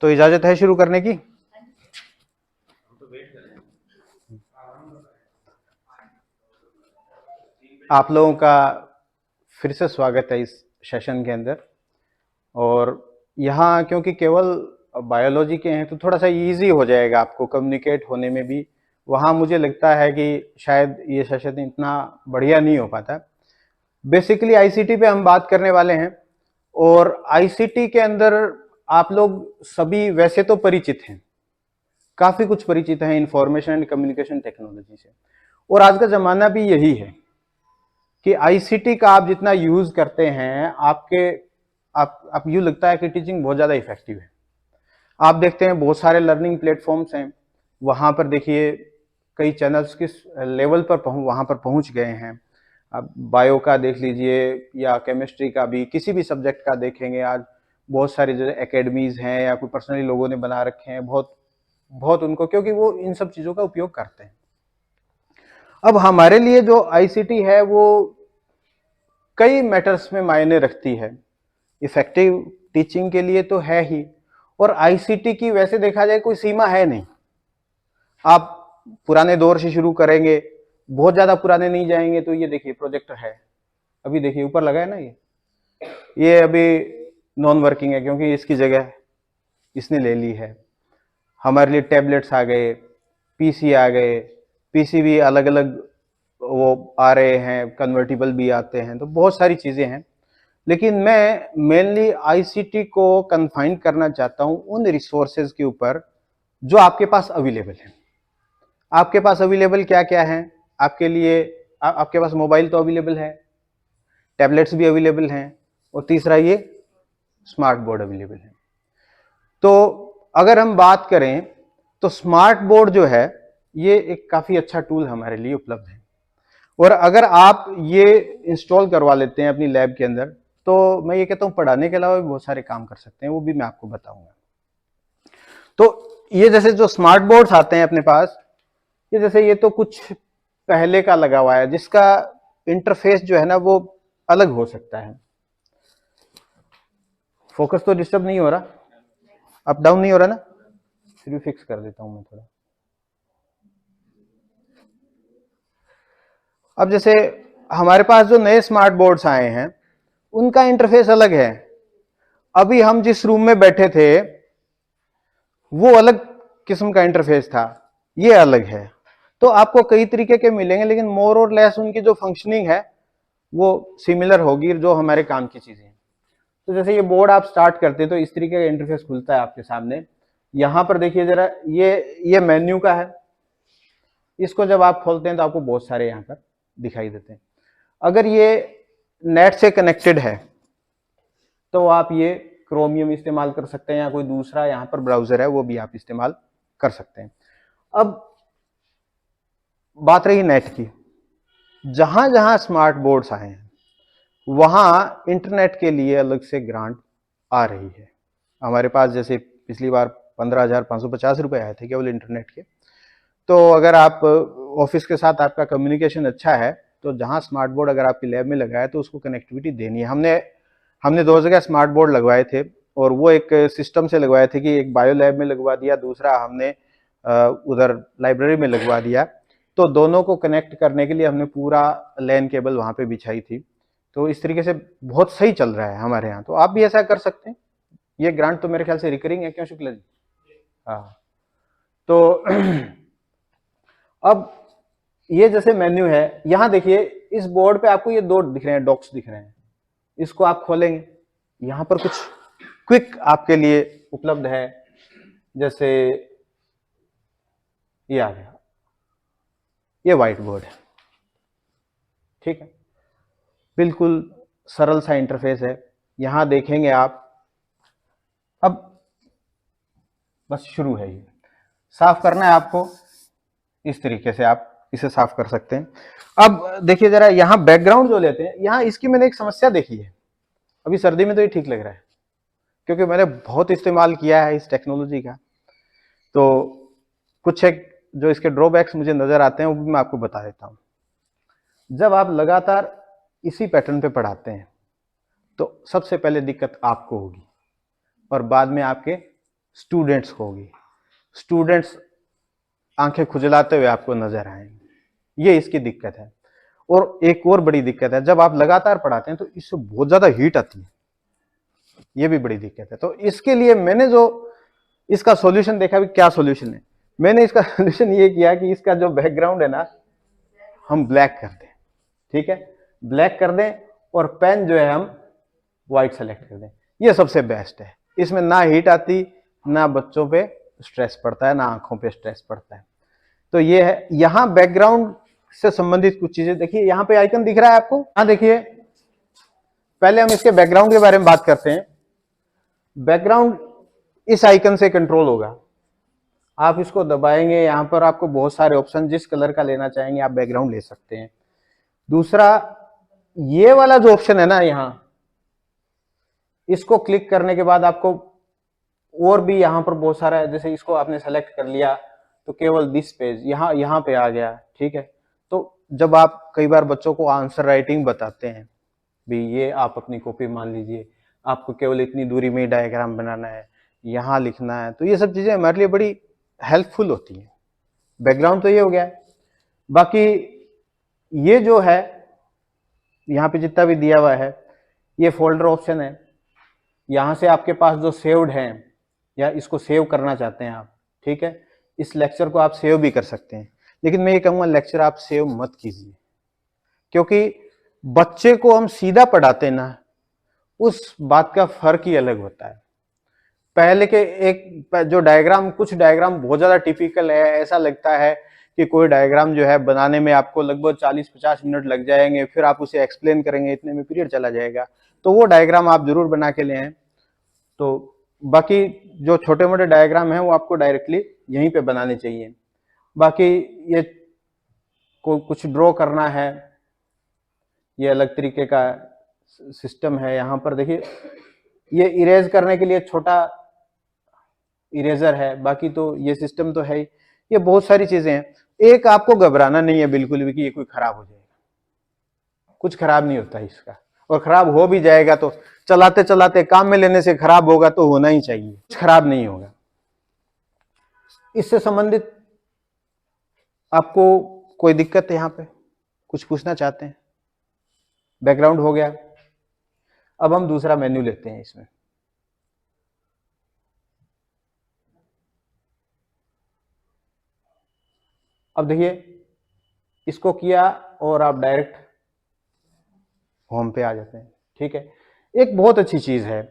तो इजाजत है शुरू करने की। आप लोगों का फिर से स्वागत है इस सेशन के अंदर। और यहाँ क्योंकि केवल बायोलॉजी के हैं तो थोड़ा सा इजी हो जाएगा आपको कम्युनिकेट होने में भी। वहाँ मुझे लगता है कि शायद ये सेशन इतना बढ़िया नहीं हो पाता। बेसिकली आईसीटी पे हम बात करने वाले हैं, और आईसीटी के अंदर आप लोग सभी वैसे तो परिचित हैं, काफी कुछ परिचित हैं इंफॉर्मेशन एंड कम्युनिकेशन टेक्नोलॉजी से। और आज का जमाना भी यही है कि आईसीटी का आप जितना यूज करते हैं आप यूं लगता है कि टीचिंग बहुत ज्यादा इफेक्टिव है। आप देखते हैं बहुत सारे लर्निंग प्लेटफॉर्म्स हैं, वहां पर देखिए कई चैनल्स किस लेवल पर वहां पर पहुंच गए हैं। आप बायो का देख लीजिए या केमिस्ट्री का भी, किसी भी सब्जेक्ट का देखेंगे आज बहुत सारी जो एकेडमीज हैं या कोई पर्सनली लोगों ने बना रखे हैं, बहुत उनको, क्योंकि वो इन सब चीजों का उपयोग करते हैं। अब हमारे लिए जो आईसीटी है वो कई मैटर्स में मायने रखती है। इफेक्टिव टीचिंग के लिए तो है ही, और आईसीटी की वैसे देखा जाए कोई सीमा है नहीं। आप पुराने दौर से शुरू करेंगे, बहुत ज्यादा पुराने नहीं जाएंगे तो ये देखिए प्रोजेक्टर है, अभी देखिए ऊपर लगा है ना, ये अभी नॉन वर्किंग है क्योंकि इसकी जगह इसने ले ली है। हमारे लिए टैबलेट्स आ गए, पीसी आ गए, पीसी भी अलग अलग वो आ रहे हैं, कन्वर्टिबल भी आते हैं, तो बहुत सारी चीजें हैं। लेकिन मैं मेनली आईसीटी को कन्फाइन करना चाहता हूं उन रिसोर्सेज के ऊपर जो आपके पास अवेलेबल है। आपके पास अवेलेबल क्या क्या है आपके लिए? आपके पास मोबाइल तो अवेलेबल है, टैबलेट्स भी अवेलेबल हैं, और तीसरा ये स्मार्ट बोर्ड अवेलेबल है। तो अगर हम बात करें तो स्मार्ट बोर्ड जो है ये एक काफी अच्छा टूल हमारे लिए उपलब्ध है, और अगर आप ये इंस्टॉल करवा लेते हैं अपनी लैब के अंदर तो मैं ये कहता हूं पढ़ाने के अलावा भी बहुत सारे काम कर सकते हैं, वो भी मैं आपको बताऊंगा। तो ये जैसे जो स्मार्ट बोर्ड्स आते हैं अपने पास, ये जैसे ये तो कुछ पहले का लगा हुआ है जिसका इंटरफेस जो है ना वो अलग हो सकता है। फोकस तो डिस्टर्ब नहीं हो रहा, अप डाउन नहीं हो रहा ना? फिर भी फिक्स कर देता हूं मैं थोड़ा। अब जैसे हमारे पास जो नए स्मार्ट बोर्ड्स आए हैं उनका इंटरफेस अलग है। अभी हम जिस रूम में बैठे थे वो अलग किस्म का इंटरफेस था, ये अलग है। तो आपको कई तरीके के मिलेंगे, लेकिन मोर और लेस उनकी जो फंक्शनिंग है वो सिमिलर होगी, जो हमारे काम की चीजें हैं। तो जैसे ये बोर्ड आप स्टार्ट करते हैं तो इस तरीके का इंटरफेस खुलता है आपके सामने। यहां पर देखिए जरा, ये मेन्यू का है। इसको जब आप खोलते हैं तो आपको बहुत सारे यहाँ पर दिखाई देते हैं। अगर ये नेट से कनेक्टेड है तो आप ये क्रोमियम इस्तेमाल कर सकते हैं, या कोई दूसरा यहाँ पर ब्राउजर है वो भी आप इस्तेमाल कर सकते हैं। अब बात रही नेट की, जहां जहां स्मार्ट बोर्ड्स आए हैं वहां इंटरनेट के लिए अलग से ग्रांट आ रही है। हमारे पास जैसे पिछली बार 15,550 रुपए आए थे केवल इंटरनेट के। तो अगर आप ऑफिस के साथ आपका कम्युनिकेशन अच्छा है तो जहां स्मार्ट बोर्ड अगर आपकी लैब में लगाए तो उसको कनेक्टिविटी देनी है। हमने 2 जगह स्मार्ट बोर्ड लगवाए थे, और वो एक सिस्टम से लगवाए थे कि एक बायो लैब में लगवा दिया, दूसरा हमने उधर लाइब्रेरी में लगवा दिया। तो दोनों को कनेक्ट करने के लिए हमने पूरा लैन केबल वहां पे बिछाई थी। तो इस तरीके से बहुत सही चल रहा है हमारे यहाँ। तो आप भी ऐसा कर सकते हैं। ये ग्रांट तो मेरे ख्याल से रिकरिंग है, क्यों शुक्ला जी? हाँ। तो अब ये जैसे मेन्यू है, यहां देखिए इस बोर्ड पे आपको ये 2 दिख रहे हैं, डॉक्स दिख रहे हैं। इसको आप खोलेंगे, यहां पर कुछ क्विक आपके लिए उपलब्ध है। जैसे ये आ गया, ये व्हाइट बोर्ड है, ठीक है, बिल्कुल सरल सा इंटरफेस है। यहां देखेंगे आप, अब बस शुरू है, ये साफ करना है आपको, इस तरीके से आप इसे साफ कर सकते हैं। अब देखिए जरा, यहां बैकग्राउंड जो लेते हैं, यहां इसकी मैंने एक समस्या देखी है। अभी सर्दी में तो ये ठीक लग रहा है क्योंकि मैंने बहुत इस्तेमाल किया है इस टेक्नोलॉजी का। तो कुछ एक जो इसके ड्रॉबैक्स मुझे नजर आते हैं वो भी मैं आपको बता देता हूं। जब आप लगातार इसी पैटर्न पे पढ़ाते हैं तो सबसे पहले दिक्कत आपको होगी और बाद में आपके स्टूडेंट्स होगी, स्टूडेंट्स आंखें खुजलाते हुए आपको नजर आएंगे, ये इसकी दिक्कत है। और एक और बड़ी दिक्कत है, जब आप लगातार पढ़ाते हैं तो इससे बहुत ज्यादा हीट आती है, ये भी बड़ी दिक्कत है। तो इसके लिए मैंने जो इसका सॉल्यूशन देखा, भी क्या सॉल्यूशन है, मैंने इसका सॉल्यूशन ये किया कि इसका जो बैकग्राउंड है ना, हम ब्लैक कर दें, ठीक है, ब्लैक कर दें, और पेन जो है हम व्हाइट सेलेक्ट कर दें। ये सबसे बेस्ट है, इसमें ना हीट आती, ना बच्चों पे स्ट्रेस पड़ता है, ना आंखों पे स्ट्रेस पड़ता है। तो ये है, यहां बैकग्राउंड से संबंधित कुछ चीजें देखिए, यहां पे आइकन दिख रहा है आपको, हाँ देखिए, पहले हम इसके बैकग्राउंड के बारे में बात करते हैं। बैकग्राउंड इस आइकन से कंट्रोल होगा, आप इसको दबाएंगे, यहां पर आपको बहुत सारे ऑप्शन, जिस कलर का लेना चाहेंगे आप बैकग्राउंड ले सकते हैं। दूसरा, ये वाला जो ऑप्शन है ना यहां, इसको क्लिक करने के बाद आपको और भी यहां पर बहुत सारा है, जैसे इसको आपने सेलेक्ट कर लिया तो केवल दिस पेज यहां पे आ गया, ठीक है। तो जब आप कई बार बच्चों को आंसर राइटिंग बताते हैं, भी ये आप अपनी कॉपी मान लीजिए, आपको केवल इतनी दूरी में डायग्राम बनाना है, यहाँ लिखना है, तो ये सब चीजें हमारे लिए बड़ी हेल्पफुल होती हैं। बैकग्राउंड तो ये हो गया। बाकी ये जो है यहाँ पे जितना भी दिया हुआ है, ये फोल्डर ऑप्शन है, यहाँ से आपके पास जो सेव्ड है, या इसको सेव करना चाहते हैं आप, ठीक है, इस लेक्चर को आप सेव भी कर सकते हैं। लेकिन मैं ये कहूँगा लेक्चर आप सेव मत कीजिए, क्योंकि बच्चे को हम सीधा पढ़ाते ना, उस बात का फर्क ही अलग होता है। पहले के एक जो डायग्राम, कुछ डायग्राम बहुत ज्यादा टिपिकल है, ऐसा लगता है कि कोई डायग्राम जो है बनाने में आपको लगभग 40-50 मिनट लग जाएंगे, फिर आप उसे एक्सप्लेन करेंगे, इतने में पीरियड चला जाएगा। तो वो डायग्राम आप जरूर बना के ले आए। तो बाकी जो छोटे मोटे डायग्राम है वो आपको डायरेक्टली यहीं पे बनाने चाहिए। बाकी ये को कुछ ड्रॉ करना है, ये अलग तरीके का सिस्टम है। यहाँ पर देखिए, ये इरेज करने के लिए छोटा इरेजर है, बाकी तो ये सिस्टम तो है ही। ये बहुत सारी चीजें हैं। एक आपको घबराना नहीं है बिल्कुल भी कि ये कोई खराब हो जाएगा, कुछ खराब नहीं होता इसका, और खराब हो भी जाएगा तो चलाते चलाते काम में लेने से खराब होगा तो होना ही चाहिए, कुछ खराब नहीं होगा। इससे संबंधित आपको कोई दिक्कत है यहाँ पे, कुछ पूछना चाहते हैं? बैकग्राउंड हो गया। अब हम दूसरा मेन्यू लेते हैं इसमें। अब देखिए, इसको किया और आप डायरेक्ट होम पे आ जाते हैं, ठीक है। एक बहुत अच्छी चीज है,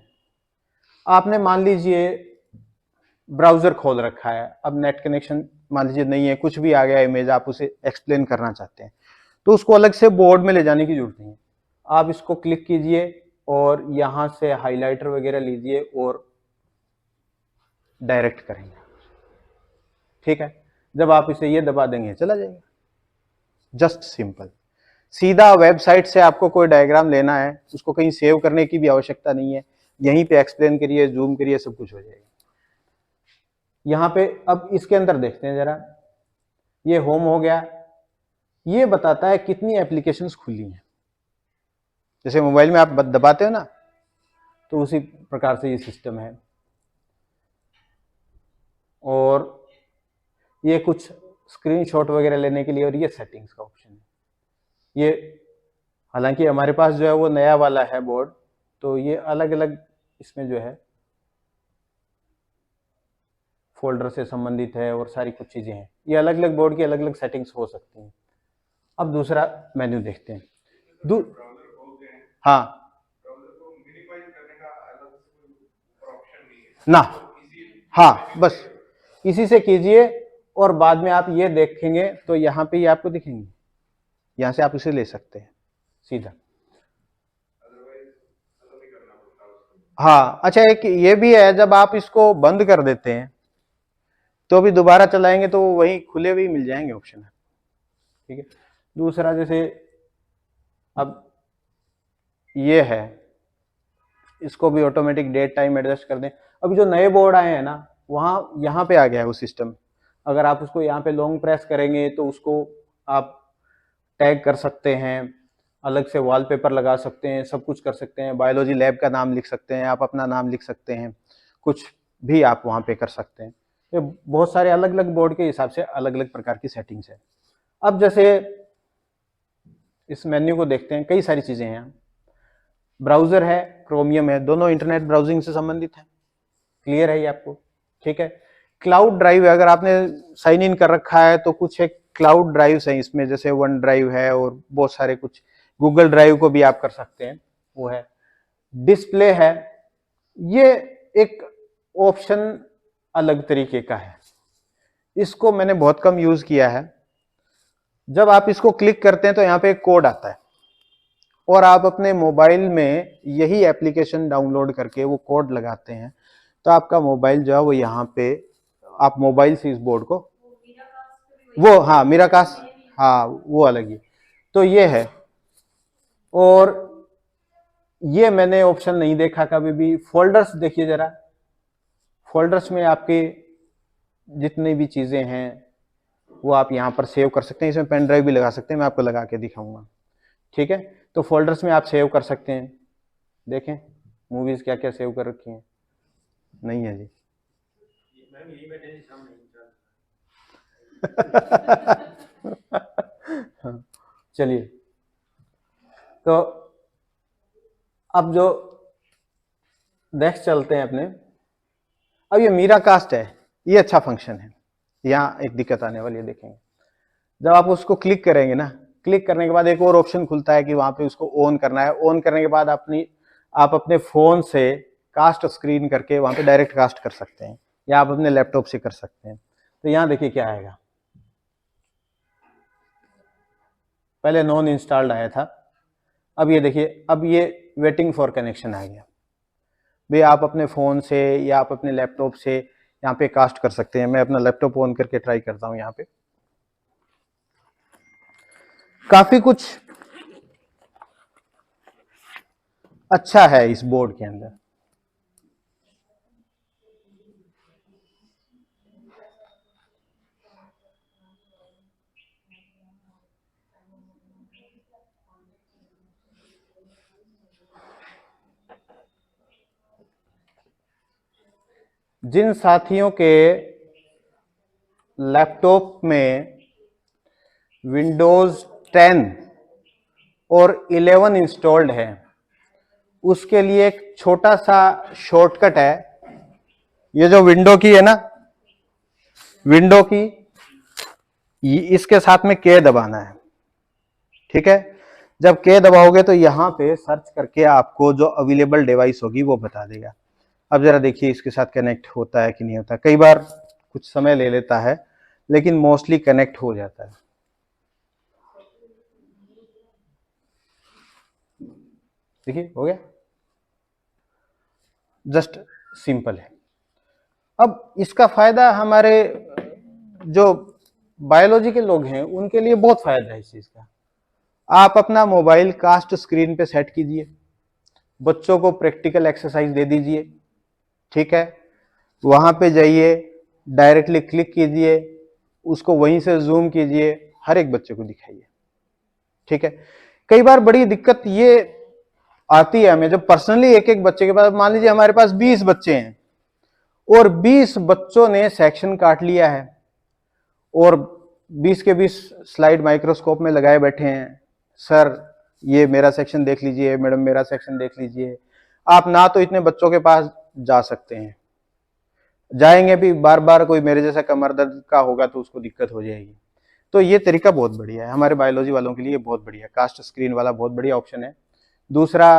आपने मान लीजिए ब्राउजर खोल रखा है, अब नेट कनेक्शन मान लीजिए नहीं है, कुछ भी आ गया इमेज, आप उसे एक्सप्लेन करना चाहते हैं, तो उसको अलग से बोर्ड में ले जाने की जरूरत नहीं है। आप इसको क्लिक कीजिए और यहां से हाइलाइटर वगैरह लीजिए और डायरेक्ट करेंगे, ठीक है। जब आप इसे ये दबा देंगे चला जाएगा, जस्ट सिंपल। सीधा वेबसाइट से आपको कोई डायग्राम लेना है, उसको कहीं सेव करने की भी आवश्यकता नहीं है, यहीं पे एक्सप्लेन करिए, जूम करिए, सब कुछ हो जाएगा। यहाँ पे अब इसके अंदर देखते हैं जरा, ये होम हो गया, ये बताता है कितनी एप्लीकेशंस खुली हैं। जैसे मोबाइल में आप दबाते हो ना, तो उसी प्रकार से ये सिस्टम है। और ये कुछ स्क्रीनशॉट वगैरह लेने के लिए, और ये सेटिंग्स का ऑप्शन है। ये हालांकि हमारे पास जो है वो नया वाला है बोर्ड, तो ये अलग अलग इसमें जो है फोल्डर से संबंधित है और सारी कुछ चीजें हैं। ये अलग अलग बोर्ड की अलग अलग सेटिंग्स हो सकती हैं। अब दूसरा मेन्यू देखते हैं। हाँ ना, हाँ बस इसी से कीजिए, और बाद में आप ये देखेंगे तो यहाँ पे ये आपको दिखेंगे, यहाँ से आप इसे ले सकते हैं सीधा। हाँ अच्छा, एक ये भी है, जब आप इसको बंद कर देते हैं तो अभी दोबारा चलाएंगे तो वही खुले हुए मिल जाएंगे ऑप्शन, ठीक है। दूसरा जैसे अब ये है, इसको भी ऑटोमेटिक डेट टाइम एडजस्ट कर दें। अभी जो नए बोर्ड आए हैं ना, वहाँ यहाँ पे आ गया है वो सिस्टम। अगर आप उसको यहाँ पे लॉन्ग प्रेस करेंगे तो उसको आप टैग कर सकते हैं, अलग से वॉलपेपर लगा सकते हैं, सब कुछ कर सकते हैं। बायोलॉजी लैब का नाम लिख सकते हैं, आप अपना नाम लिख सकते हैं, कुछ भी आप वहाँ पे कर सकते हैं। ये बहुत सारे अलग अलग बोर्ड के हिसाब से अलग अलग प्रकार की सेटिंग्स है। अब जैसे इस मेन्यू को देखते हैं, कई सारी चीज़ें हैं। ब्राउज़र है, क्रोमियम है, दोनों इंटरनेट ब्राउजिंग से संबंधित है। क्लियर है ये आपको? ठीक है। क्लाउड ड्राइव है, अगर आपने साइन इन कर रखा है तो कुछ एक क्लाउड ड्राइव्स हैं इसमें, जैसे वन ड्राइव है और बहुत सारे कुछ, गूगल ड्राइव को भी आप कर सकते हैं, वो है। डिस्प्ले है, ये एक ऑप्शन अलग तरीके का है, इसको मैंने बहुत कम यूज किया है। जब आप इसको क्लिक करते हैं तो यहाँ पे एक कोड आता है और आप अपने मोबाइल में यही एप्लीकेशन डाउनलोड करके वो कोड लगाते हैं तो आपका मोबाइल जो है वो यहाँ पे, आप मोबाइल से इस बोर्ड को, वो हाँ मीराकास्ट, हाँ वो अलग ही, तो ये है। और ये मैंने ऑप्शन नहीं देखा कभी भी। फोल्डर्स देखिए जरा, फोल्डर्स में आपके जितनी भी चीजें हैं वो आप यहाँ पर सेव कर सकते हैं। इसमें पेन ड्राइव भी लगा सकते हैं, मैं आपको लगा के दिखाऊंगा। ठीक है, तो फोल्डर्स में आप सेव कर सकते हैं। देखें मूवीज क्या क्या सेव कर रखी हैं। नहीं है जी चलिए, तो अब जो नेक्स्ट चलते हैं अपने। अब ये मीराकास्ट है, ये अच्छा फंक्शन है। यहाँ एक दिक्कत आने वाली है, देखेंगे जब आप उसको क्लिक करेंगे ना, क्लिक करने के बाद एक और ऑप्शन खुलता है कि वहां पे उसको ऑन करना है। ऑन करने के बाद आप अपने फोन से कास्ट स्क्रीन करके वहां पे डायरेक्ट कास्ट कर सकते हैं, या आप अपने लैपटॉप से कर सकते हैं। तो यहाँ देखिए क्या आएगा, पहले नॉन इंस्टॉल्ड आया था, अब ये देखिए, अब ये वेटिंग फॉर कनेक्शन आ गया। भाई आप अपने फोन से या आप अपने लैपटॉप से यहाँ पे कास्ट कर सकते हैं। मैं अपना लैपटॉप ऑन करके ट्राई करता हूँ। यहाँ पे काफी कुछ अच्छा है इस बोर्ड के अंदर। जिन साथियों के लैपटॉप में विंडोज 10 और 11 इंस्टॉल्ड है, उसके लिए एक छोटा सा शॉर्टकट है। ये जो विंडो की है ना, विंडो की, इसके साथ में के दबाना है। ठीक है, जब के दबाओगे तो यहां पे सर्च करके आपको जो अवेलेबल डिवाइस होगी वो बता देगा। अब जरा देखिए इसके साथ कनेक्ट होता है कि नहीं होता। कई बार कुछ समय ले लेता है, लेकिन मोस्टली कनेक्ट हो जाता है। देखिए हो गया, जस्ट सिंपल है। अब इसका फायदा हमारे जो बायोलॉजी के लोग हैं उनके लिए बहुत फायदा है इस चीज का। आप अपना मोबाइल कास्ट स्क्रीन पे सेट कीजिए, बच्चों को प्रैक्टिकल एक्सरसाइज दे दीजिए। ठीक है, वहां पे जाइए, डायरेक्टली क्लिक कीजिए, उसको वहीं से जूम कीजिए, हर एक बच्चे को दिखाइए। ठीक है, कई बार बड़ी दिक्कत ये आती है हमें, जब पर्सनली एक एक बच्चे के पास, मान लीजिए हमारे पास 20 बच्चे हैं और 20 बच्चों ने सेक्शन काट लिया है और 20 के 20 स्लाइड माइक्रोस्कोप में लगाए बैठे हैं। सर ये मेरा सेक्शन देख लीजिए, मैडम मेरा सेक्शन देख लीजिए। आप ना तो इतने बच्चों के पास जा सकते हैं, जाएंगे भी बार बार, कोई मेरे जैसा कमर दर्द का होगा तो उसको दिक्कत हो जाएगी। तो ये तरीका बहुत बढ़िया है, हमारे बायोलॉजी वालों के लिए बहुत बढ़िया है। कास्ट स्क्रीन वाला बहुत बढ़िया ऑप्शन है। दूसरा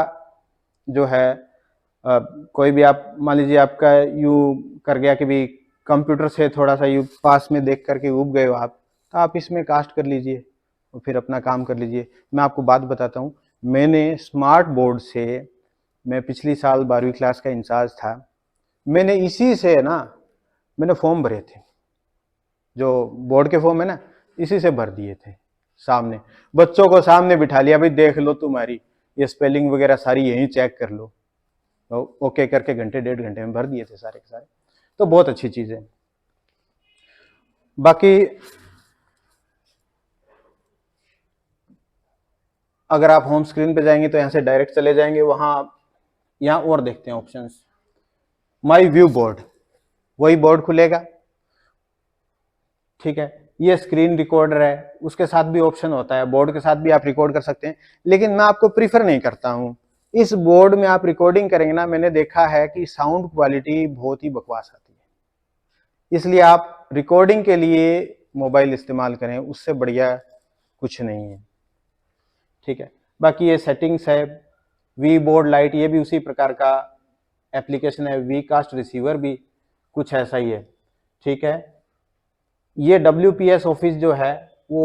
जो है, कोई भी आप मान लीजिए आपका यू कर गया कि भी कंप्यूटर से थोड़ा सा यू पास में देख करके उब गए हो आप, तो आप इसमें कास्ट कर लीजिए और फिर अपना काम कर लीजिए। मैं आपको बात बताता हूँ, मैंने स्मार्ट बोर्ड से, मैं पिछली साल 12वीं क्लास का इंचार्ज था, मैंने इसी से ना मैंने फॉर्म भरे थे, जो बोर्ड के फॉर्म है ना, इसी से भर दिए थे। सामने बच्चों को सामने बिठा लिया, भाई देख लो तुम्हारी ये स्पेलिंग वगैरह सारी यहीं चेक कर लो, तो ओके करके घंटे 1.5 घंटे में भर दिए थे सारे के सारे। तो बहुत अच्छी चीज है। बाकी अगर आप होम स्क्रीन पे जाएंगे तो यहाँ से डायरेक्ट चले जाएंगे, वहां यहाँ और देखते हैं ऑप्शंस। माई व्यू बोर्ड, वही बोर्ड खुलेगा, ठीक है। ये स्क्रीन रिकॉर्डर है, उसके साथ भी ऑप्शन होता है, बोर्ड के साथ भी आप रिकॉर्ड कर सकते हैं, लेकिन मैं आपको प्रीफर नहीं करता हूं। इस बोर्ड में आप रिकॉर्डिंग करेंगे ना, मैंने देखा है कि साउंड क्वालिटी बहुत ही बकवास आती है, इसलिए आप रिकॉर्डिंग के लिए मोबाइल इस्तेमाल करें, उससे बढ़िया कुछ नहीं है, ठीक है। बाकी ये सेटिंग्स है, वी बोर्ड लाइट, ये भी उसी प्रकार का एप्लीकेशन है, वी कास्ट रिसीवर भी कुछ ऐसा ही है, ठीक है। ये WPS ऑफिस जो है वो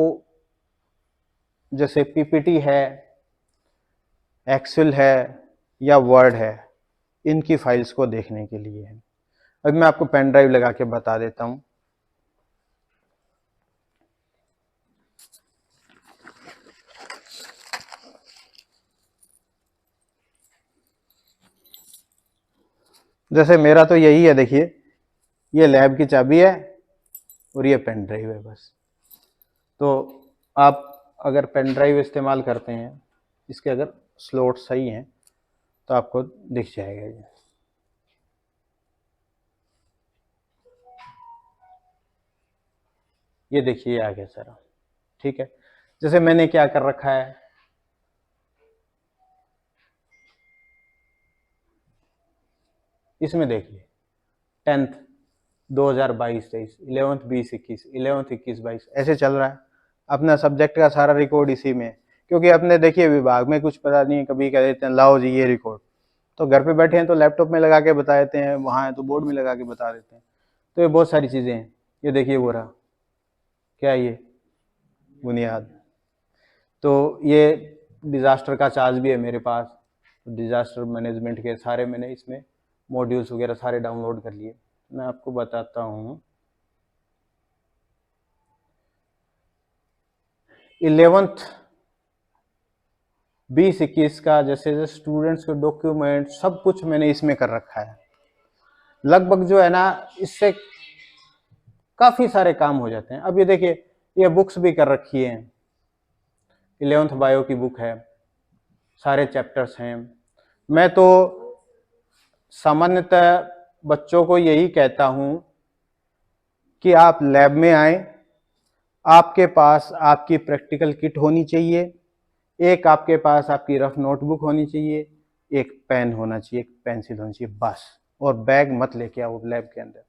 जैसे PPT है, एक्सेल है या वर्ड है, इनकी फाइल्स को देखने के लिए है। अभी मैं आपको पेन ड्राइव लगा के बता देता हूं। जैसे मेरा तो यही है, देखिए ये लैब की चाबी है और ये पेन ड्राइव है बस। तो आप अगर पेन ड्राइव इस्तेमाल करते हैं, इसके अगर स्लॉट सही हैं तो आपको दिख जाएगा ये देखिए आ गया सारा, ठीक है। जैसे मैंने क्या कर रखा है, इसमें देखिए 10th 2022-23, 11th 20-21, 11th 21-22 ऐसे चल रहा है। अपना सब्जेक्ट का सारा रिकॉर्ड इसी में, क्योंकि अपने देखिए विभाग में कुछ पता नहीं, कभी कह देते हैं लाओ जी ये रिकॉर्ड, तो घर पे बैठे हैं तो लैपटॉप में लगा के बता देते हैं, वहाँ है तो बोर्ड में लगा के बता देते हैं। तो ये बहुत सारी चीज़ें हैं। ये देखिए वो रहा, क्या ये बुनियाद। तो ये डिज़ास्टर का चार्ज भी है मेरे पास, तो डिज़ास्टर मैनेजमेंट के सारे मैंने इसमें मॉड्यूल्स वगैरह सारे डाउनलोड कर लिए। मैं आपको बताता हूँ, 11th 20-21 का जैसे स्टूडेंट्स के डॉक्यूमेंट सब कुछ मैंने इसमें कर रखा है। लगभग जो है ना, इससे काफ़ी सारे काम हो जाते हैं। अब ये देखिए, ये बुक्स भी कर रखी है, 11th बायो की बुक है, सारे चैप्टर्स हैं। मैं तो सामान्यतः बच्चों को यही कहता हूं कि आप लैब में आए, आपके पास आपकी प्रैक्टिकल किट होनी चाहिए, एक आपके पास आपकी रफ नोटबुक होनी चाहिए, एक पेन होना चाहिए, एक पेंसिल होनी चाहिए बस, और बैग मत लेके आओ लैब के अंदर।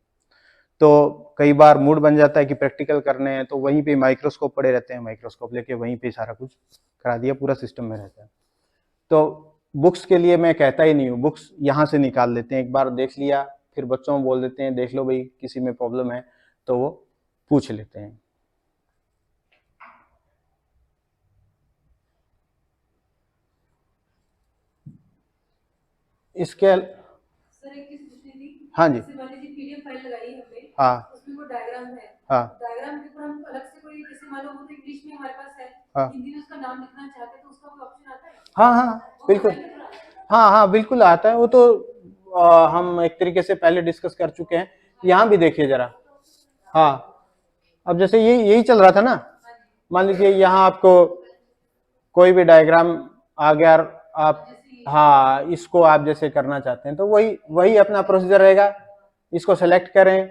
तो कई बार मूड बन जाता है कि प्रैक्टिकल करने हैं, तो वहीं पे माइक्रोस्कोप पड़े रहते हैं, माइक्रोस्कोप लेके वहीं पे सारा कुछ करा दिया, पूरा सिस्टम में रहता है। तो बुक्स के लिए मैं कहता ही नहीं हूँ, बुक्स यहाँ से निकाल लेते हैं, एक बार देख लिया, फिर बच्चों को बोल देते हैं देख लो भाई, किसी में प्रॉब्लम है तो वो पूछ लेते हैं। इसके सर एक चीज पूछनी थी। हाँ जी, जैसे मान लीजिए PDF फाइल लगाई हमने, हाँ उसमें वो डायग्राम है, हाँ डायग्राम के ऊपर हम अलग से कोई, जैसे मान लो वो तो इंग्लिश में हमारे पास है, हाँ हिंदी में उसका नाम लिखना चाहते हैं तो उसका कोई ऑप्शन आता है? हाँ हाँ बिल्कुल, हाँ हाँ बिल्कुल आता है वो तो। हम एक तरीके से पहले डिस्कस कर चुके हैं, यहाँ भी देखिए जरा। हाँ, अब जैसे ये यही चल रहा था ना, मान लीजिए यहाँ आपको कोई भी डायग्राम आ गया, आप हाँ इसको आप जैसे करना चाहते हैं तो वही वही अपना प्रोसीजर रहेगा। इसको सेलेक्ट करें,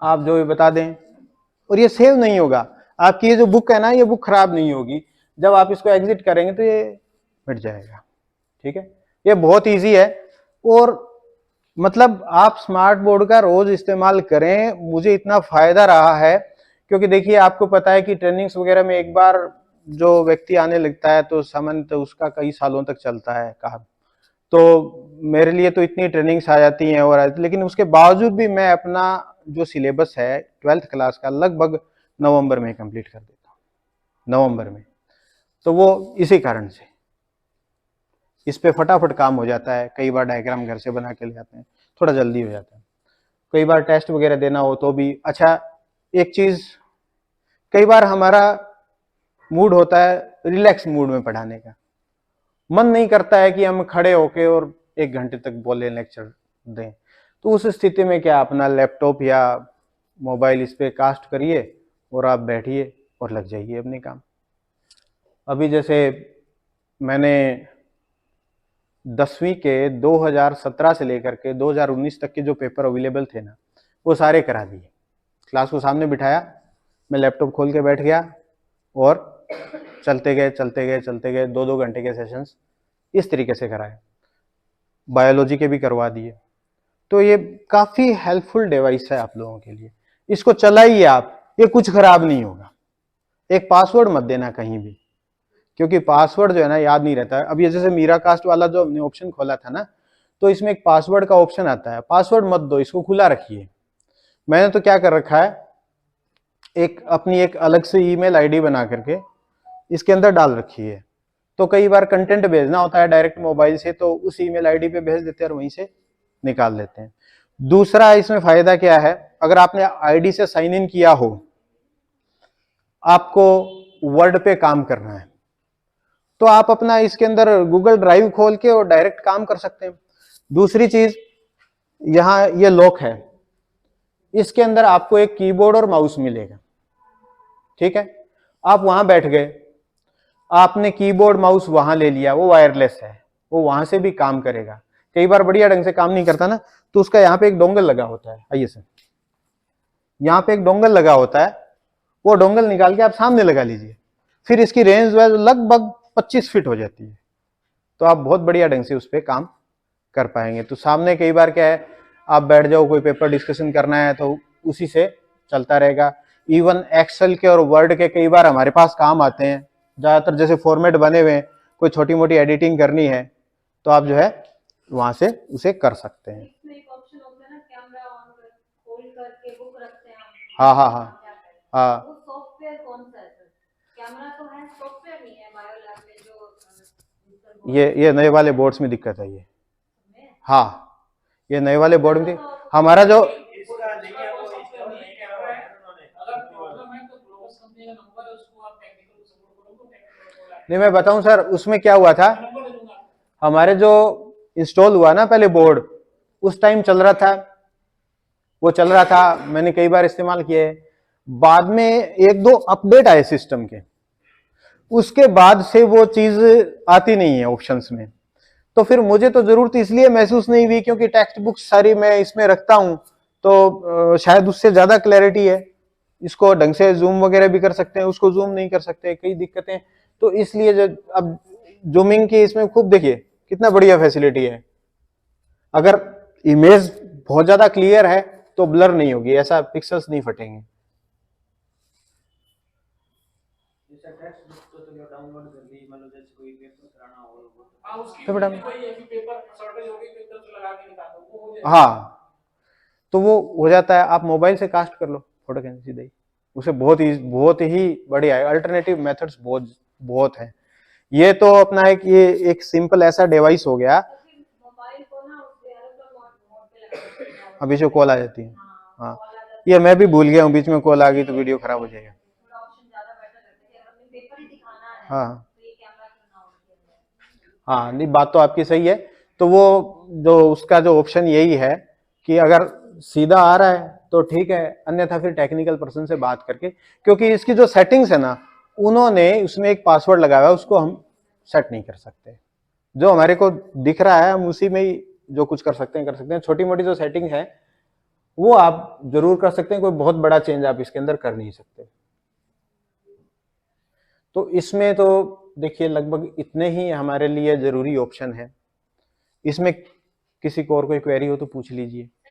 आप जो भी बता दें, और ये सेव नहीं होगा। आपकी ये जो बुक है ना, ये बुक खराब नहीं होगी, जब आप इसको एग्जिट करेंगे तो ये मिट जाएगा, ठीक है। ये बहुत इजी है, और मतलब आप स्मार्ट बोर्ड का रोज इस्तेमाल करें, मुझे इतना फायदा रहा है। क्योंकि देखिए आपको पता है कि ट्रेनिंग्स वगैरह में एक बार जो व्यक्ति आने लगता है तो सामान्यतः उसका कई सालों तक चलता है काम। तो मेरे लिए तो इतनी ट्रेनिंग्स आ जाती हैं, और लेकिन उसके बावजूद भी मैं अपना जो सिलेबस है 12th क्लास का लगभग नवंबर में कंप्लीट कर देता हूँ, नवंबर में। तो वो इसी कारण से इस पे फटाफट काम हो जाता है। कई बार डायग्राम घर से बना के ले आते हैं, थोड़ा जल्दी हो जाता है। कई बार टेस्ट वगैरह देना हो तो भी अच्छा। एक चीज, कई बार हमारा मूड होता है रिलैक्स मूड में पढ़ाने का, मन नहीं करता है कि हम खड़े होके और 1 घंटे तक बोले लेक्चर दें। तो उस स्थिति में क्या, अपना लैपटॉप या मोबाइल इस पे कास्ट करिए और आप बैठिए और लग जाइए अपने काम। अभी जैसे मैंने 10वीं के 2017 से लेकर के 2019 तक के जो पेपर अवेलेबल थे ना, वो सारे करा दिए। क्लास को सामने बिठाया, मैं लैपटॉप खोल के बैठ गया और चलते गए 2-2 घंटे के सेशंस इस तरीके से कराए। बायोलॉजी के भी करवा दिए। तो ये काफ़ी हेल्पफुल डिवाइस है आप लोगों के लिए, इसको चलाइए आप, ये कुछ खराब नहीं होगा। एक पासवर्ड मत देना कहीं भी, क्योंकि पासवर्ड जो है ना याद नहीं रहता है। अब ये जैसे मीरा कास्ट वाला जो हमने ऑप्शन खोला था ना, तो इसमें एक पासवर्ड का ऑप्शन आता है, पासवर्ड मत दो, इसको खुला रखिए। मैंने तो क्या कर रखा है, एक अपनी एक अलग से ईमेल आईडी बना करके इसके अंदर डाल रखी है। तो कई बार कंटेंट भेजना होता है डायरेक्ट मोबाइल से, तो उस ईमेल आईडी पे भेज देते हैं और वहीं से निकाल लेते हैं। दूसरा इसमें फायदा क्या है, अगर आपने आईडी से साइन इन किया हो, आपको वर्ड पे काम करना है, तो आप अपना इसके अंदर गूगल ड्राइव खोल के और डायरेक्ट काम कर सकते हैं। दूसरी चीज, यहां ये लॉक है, इसके अंदर आपको एक कीबोर्ड और माउस मिलेगा, ठीक है। आप वहां बैठ गए, आपने कीबोर्ड माउस वहां ले लिया, वो वायरलेस है, वो वहां से भी काम करेगा। कई बार बढ़िया ढंग से काम नहीं करता ना, तो उसका यहाँ पे एक डोंगल लगा होता है, आइए सर, यहाँ पे एक डोंगल लगा होता है, वो डोंगल निकाल के आप सामने लगा लीजिए, फिर इसकी रेंज जो है लगभग 25 फीट हो जाती है, तो आप बहुत बढ़िया ढंग से उस पर काम कर पाएंगे। तो सामने कई बार क्या है, आप बैठ जाओ, कोई पेपर डिस्कशन करना है तो उसी से चलता रहेगा। इवन एक्सेल के और वर्ड के कई बार हमारे पास काम आते हैं, ज्यादातर जैसे फॉर्मेट बने हुए हैं, कोई छोटी मोटी एडिटिंग करनी है तो आप जो है वहां से उसे कर सकते हैं। इसमें एक ऑप्शन होता है ना, कैमरा ऑन कर होल्ड करके बुक रखते हैं हम। हाँ हाँ हाँ हाँ, वो सॉफ्टवेयर कौन सा है सर? कैमरा तो है, सॉफ्टवेयर नहीं है बायो लैब में जो ये नए वाले बोर्ड्स में दिक्कत है ये। हाँ, ये नए वाले बोर्ड में हमारा जो नहीं, मैं बताऊं सर, उसमें क्या हुआ था, हमारे जो इंस्टॉल हुआ ना पहले बोर्ड, उस टाइम चल रहा था, वो चल रहा था, मैंने कई बार इस्तेमाल किए। बाद में 1-2 अपडेट आए सिस्टम के, उसके बाद से वो चीज आती नहीं है ऑप्शंस में। तो फिर मुझे तो जरूरत इसलिए महसूस नहीं हुई क्योंकि टेक्स्ट बुक सारी मैं इसमें रखता हूं, तो शायद उससे ज्यादा क्लैरिटी है, इसको ढंग से जूम वगैरह भी कर सकते हैं, उसको जूम नहीं कर सकते, कई दिक्कतें। तो इसलिए जो अब जूमिंग की इसमें खूब देखिए कितना बढ़िया फैसिलिटी है। अगर इमेज बहुत ज्यादा क्लियर है तो ब्लर नहीं होगी, ऐसा पिक्सल्स नहीं फटेंगे। हाँ, तो वो हो जाता है, आप मोबाइल से कास्ट कर लो फोटो कैसे सीधे ही, उसे बहुत ही बढ़िया है। अल्टरनेटिव मेथड्स बहुत है। ये तो अपना एक सिंपल ऐसा डिवाइस हो गया। मोबाइल को ना उसके एरोप्लेन मोड पे लगा देना। अभी जो कॉल आ जाती है, हाँ, ये मैं भी भूल गया हूँ, बीच में कॉल आ गई तो वीडियो खराब हो जाएगा। थोड़ा ऑप्शन ज्यादा बेटर लगता है, अगर हमें पेपर ही दिखाना है हाँ तो ये कैमरा क्यों ना ऑन किया जाए। हाँ, नहीं बात तो आपकी सही है। तो वो जो उसका जो ऑप्शन यही है कि अगर सीधा आ रहा है तो ठीक है, अन्यथा फिर टेक्निकल पर्सन से बात करके, क्योंकि इसकी जो सेटिंग्स है ना, उन्होंने उसमें एक पासवर्ड लगाया है, उसको हम सेट नहीं कर सकते। जो हमारे को दिख रहा है हम उसी में ही जो कुछ कर सकते हैं। छोटी मोटी जो सेटिंग है वो आप जरूर कर सकते हैं, कोई बहुत बड़ा चेंज आप इसके अंदर कर नहीं सकते। तो इसमें तो देखिए लगभग इतने ही हमारे लिए जरूरी ऑप्शन है। इसमें किसी को और कोई क्वेरी हो तो पूछ लीजिए।